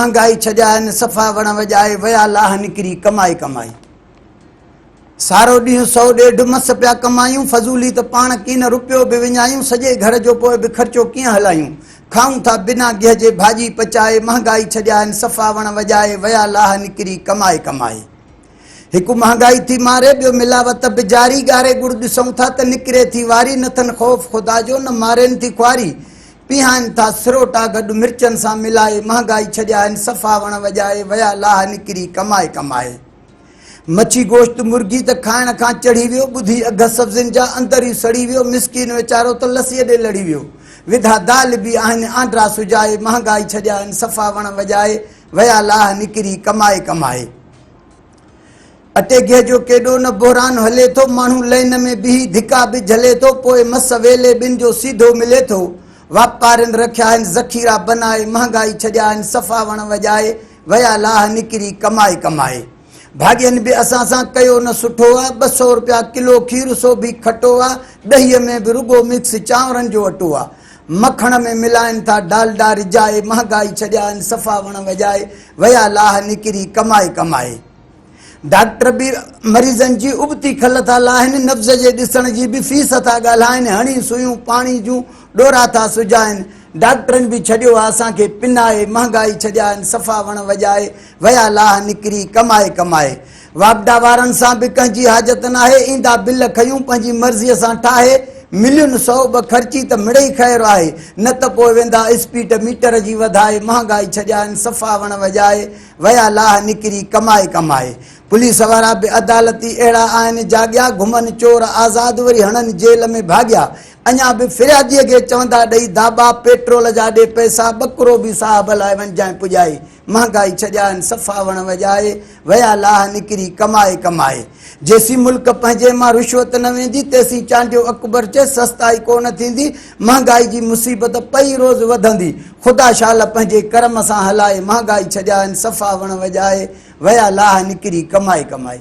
महंगाई छजाइन सफ़ा वण वजाए वया लाह निकरी कमाई कमाई। सारो डी 100 150 मस पिया कमायूं, फजूली तो पान की न रुपयो भी विञायूं, सजे घर जो पोइ भी खर्चो किं हलायूं, खाऊं था बिना गिह जे भाजी पचाए, महंगाई छजाइन सफ़ा वण वजाए वया लाह निकरी कमाई कमाई। एक महंगाई थी मारे, बियो मिलावट भी जारी, गारे गुड़ दिसूं था त निकरे थी वारी, नथन खौफ खुदा जो न मारेन थी ख्वारी, पीहान था सिरोटा गॾु मिर्चन सां मिलाए, महंगाई छजाइन सफ़ा वण वजाए वया लाह निकरी कमाए कमाए। मच्छी गोश्त मुर्गी त खाइण खां चढ़ी वियो, बुधी अघ सब्जिन जा अंदर ही सड़ी वियो, मिसकीन वीचारो त लस्सीअ ॾे लड़ी वियो, विधा दाल भी आहिनि आंड्रा सुजाए, महंगाई छजाइन सफ़ा वण वजाए वया लाह निकरी कमाए कमाए। अटे गिह जो केॾो न बहरान हले थो, माण्हू लाइन में बीही धिका भी झले थो, पोइ मस वेले ॿिन जो सीधो मिले थो, वापारिन रखिया आहिनि ज़ख़ीरा बनाए, महंगाई छॾिया आहिनि सफ़ा वण वजाए वया लाह निकरी कमाए कमाए। भाग्यन भी असां सां कयो न सुठो आ, 200 रुपया किलो खीर सो भी खटो आ, ॾहीअ में भी रुगो मिक्स चांवरन जो अटो आ, मखण में मिलाइन था डालडा रिजाए, महंगाई छॾिया आहिनि सफ़ा वण वजाए वया लाह निकरी कमाए कमाए। डॉक्टर भी मरीजन जी उबती खल था लाहिन, नब्ज़ जे ॾिसण जी भी फीस था ॻाल्हाइनि, हणी सुयूं पाणी जूं डोरा था सुजाइनि, डॉक्टरन भी छॾियो आहे असांखे पिनाए, महंगाई छॾिया आहिनि सफ़ा वण वजाए वया लाह निकरी कमाए कमाए। वापडा वारन सां भी कंहिंजी हाजत नाहे, ईंदा बिल खयूं पंहिंजी मर्ज़ीअ सां ठाहे, मिलियुनि 100 खर्ची त मिड़ई ख़ैर आहे, न त पोइ वेंदा स्पीड मीटर जी वधाए, महंगाई छॾिया आहिनि सफ़ा वण वजाए वया लाह निकरी कमाए कमाए। पुलिस वारा भी अदालती अहिड़ा आहिनि जाॻिया, घुमनि चोर आज़ाद वरी हणनि जेल में भाॻिया, अञा भी फिरियादीअ खे चवंदा ॾेई दाबा, पेट्रोल जा ॾे पैसा, ॿकरो भी साहब लाइ वञजांइ पुॼाई, महंगाई छॾिया आहिनि सफ़ा वण वजाए वया लाह निकरी कमाए कमाए। जेसी मुल्क पंहिंजे मां रिश्वत न वेंदी, तेसी चांडियो अकबर चए सस्ताई कोन थींदी, महंगाई जी मुसीबत पई रोज़ वधंदी, खुदा शाल पंहिंजे करम सां हलाए, महंगाई छॾिया आहिनि सफ़ा वण वजाए वया लाह निकरी कमाए कमाए।